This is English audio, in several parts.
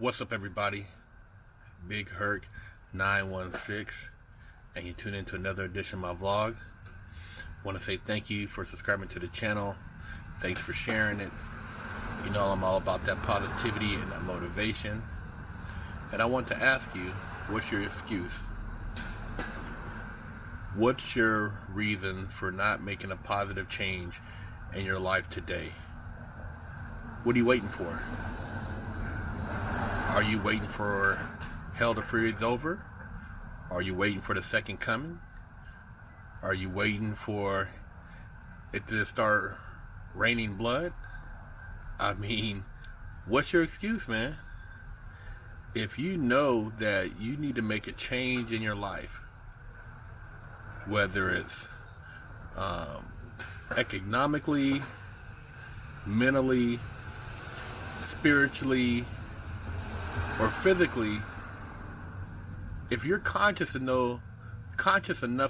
What's up, everybody? Big Herc 916, and you tune into another edition of my vlog. Want to say thank you for subscribing to the channel. Thanks for sharing it. You know I'm all about that positivity and that motivation. And I want to ask you, what's your excuse? What's your reason for not making a positive change in your life today? What are you waiting for? Are you waiting for hell to freeze over? Are you waiting for the second coming? Are you waiting for it to start raining blood? I mean, what's your excuse, man? If you know that you need to make a change in your life, whether it's economically, mentally, spiritually, or physically, if you're conscious enough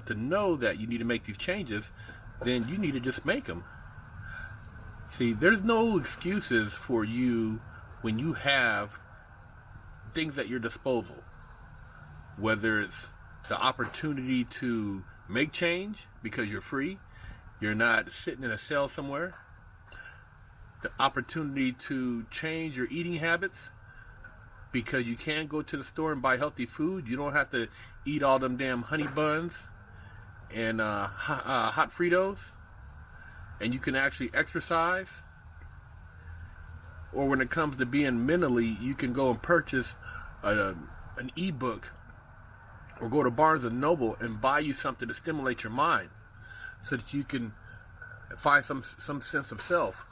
to know that you need to make these changes, then you need to just make them. See, there's no excuses for you when you have things at your disposal. Whether it's the opportunity to make change because you're free, you're not sitting in a cell somewhere, the opportunity to change your eating habits because you can't go to the store and buy healthy food. You don't have to eat all them damn honey buns and hot Fritos, and you can actually exercise. Or when it comes to being mentally, you can go and purchase an ebook or go to Barnes and Noble and buy you something to stimulate your mind so that you can find some sense of self.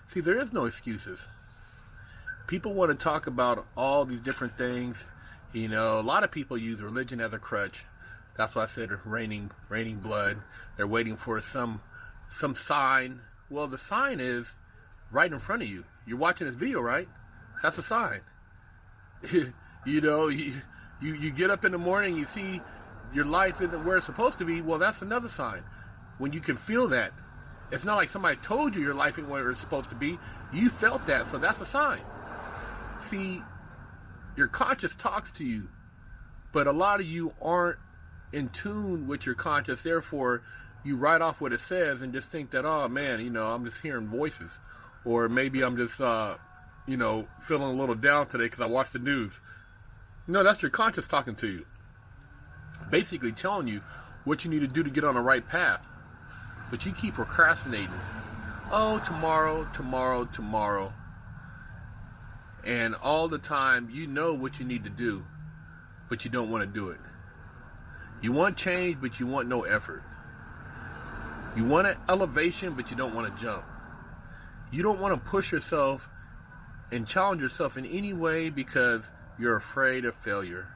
See, there is no excuses. People want to talk about all these different things. You know, a lot of people use religion as a crutch. That's why I said raining blood. They're waiting for some sign. Well, the sign is right in front of you. You're watching this video, right? That's a sign. You know, you get up in the morning, you see your life isn't where it's supposed to be. Well, that's another sign. When you can feel that. It's not like somebody told you your life ain't where it's supposed to be. You felt that, so that's a sign. See, your conscious talks to you, but a lot of you aren't in tune with your conscious. Therefore, you write off what it says and just think that, oh man, you know, I'm just hearing voices, or maybe I'm just, you know, feeling a little down today because I watched the news. No, that's your conscious talking to you, basically telling you what you need to do to get on the right path. But you keep procrastinating. Oh, tomorrow, tomorrow, tomorrow. And all the time, you know what you need to do, but you don't want to do it. You want change, but you want no effort. You want an elevation, but you don't want to jump. You don't want to push yourself and challenge yourself in any way because you're afraid of failure.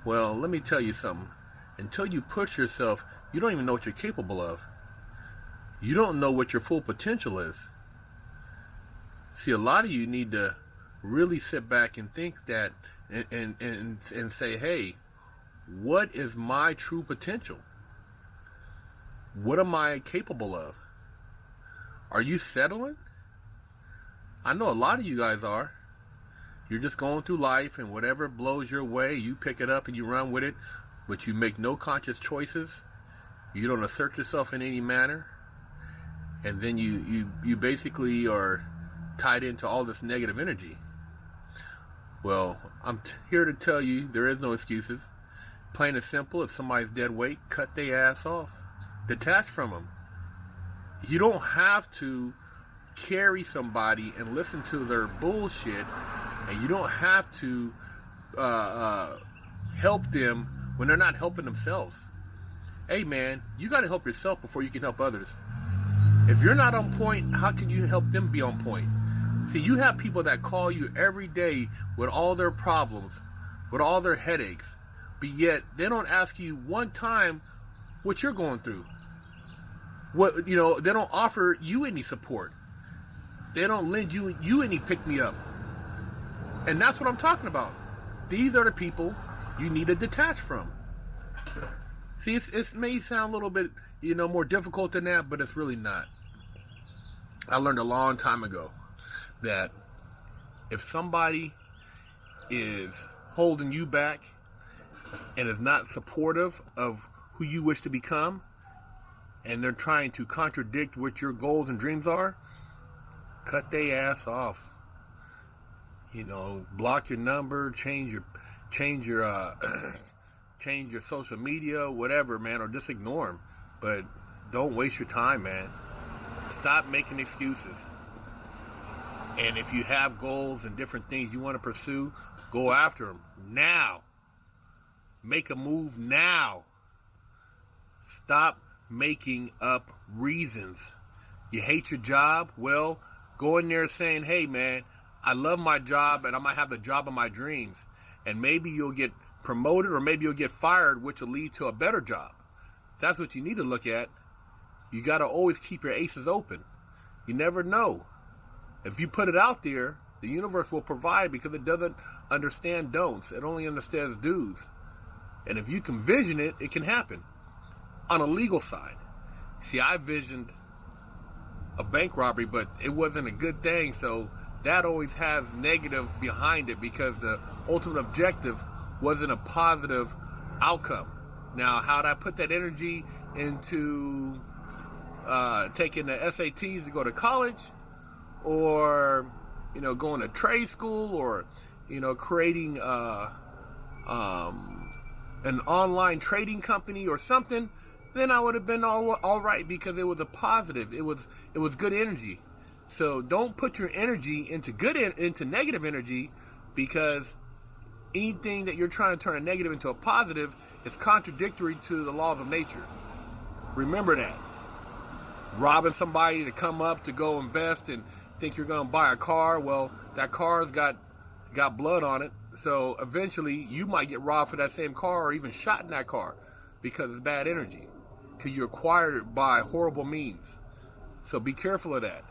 Well, let me tell you something. Until you push yourself, you don't even know what you're capable of. You don't know what your full potential is. See, a lot of you need to really sit back and think that and say, hey, what is my true potential? What am I capable of? Are you settling? I know a lot of you guys are. You're just going through life, and whatever blows your way, you pick it up and you run with it, but you make no conscious choices. You don't assert yourself in any manner. And then you basically are tied into all this negative energy. Well, I'm here to tell you there is no excuses. Plain and simple, if somebody's dead weight, cut their ass off. Detach from them. You don't have to carry somebody and listen to their bullshit, and you don't have to help them when they're not helping themselves. Hey man, you got to help yourself before you can help others. If you're not on point, how can you help them be on point? See, you have people that call you every day with all their problems, with all their headaches, but yet they don't ask you one time what you're going through. What, you know, they don't offer you any support. They don't lend you any pick-me-up. And that's what I'm talking about. These are the people you need to detach from. See, it may sound a little bit, you know, more difficult than that, but it's really not. I learned a long time ago that If somebody is holding you back and is not supportive of who you wish to become, and they're trying to contradict what your goals and dreams are, cut their ass off. You know, block your number, change your change your social media, whatever, man, or just ignore them. But don't waste your time, man. Stop making excuses. And if you have goals and different things you want to pursue, go after them now. Make a move now. Stop making up reasons. You hate your job? Well, go in there saying, hey, man, I love my job and I might have the job of my dreams. And maybe you'll get promoted or maybe you'll get fired, which will lead to a better job. That's what you need to look at. You got to always keep your aces open. You never know. If you put it out there, the universe will provide, because it doesn't understand don'ts. It only understands do's. And if you can vision it, it can happen. On a legal side, see, I visioned a bank robbery, but it wasn't a good thing. So that always has negative behind it, because the ultimate objective wasn't a positive outcome. Now, how'd I put that energy into taking the SATs to go to college, or, you know, going to trade school, or, you know, creating an online trading company or something, then I would have been all right, because it was a positive. It was good energy. So don't put your energy into negative energy, because anything that you're trying to turn a negative into a positive is contradictory to the laws of nature. Remember that. Robbing somebody to come up to go invest and think you're going to buy a car, well, that car's got blood on it. So eventually you might get robbed for that same car, or even shot in that car, because it's bad energy, because you acquired it by horrible means. So be careful of that.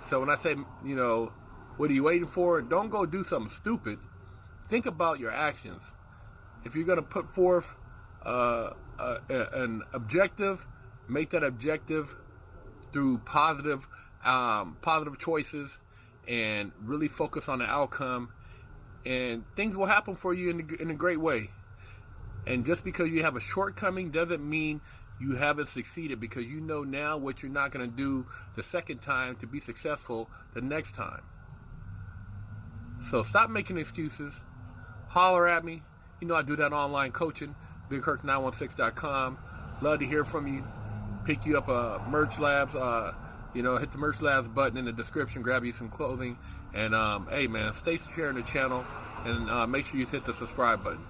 So when I say, you know, what are you waiting for? Don't go do something stupid. Think about your actions. If you're going to put forth an objective, make that objective through positive choices, and really focus on the outcome, and things will happen for you in a great way. And just because you have a shortcoming doesn't mean you haven't succeeded, because you know now what you're not going to do the second time to be successful the next time. So stop making excuses. Holler at me. You know I do that online coaching, BigHerc916.com. Love to hear from you. Pick you up Merch Labs. Hit the Merch Labs button in the description. Grab you some clothing. And hey, man, stay sharing the channel, and make sure you hit the subscribe button.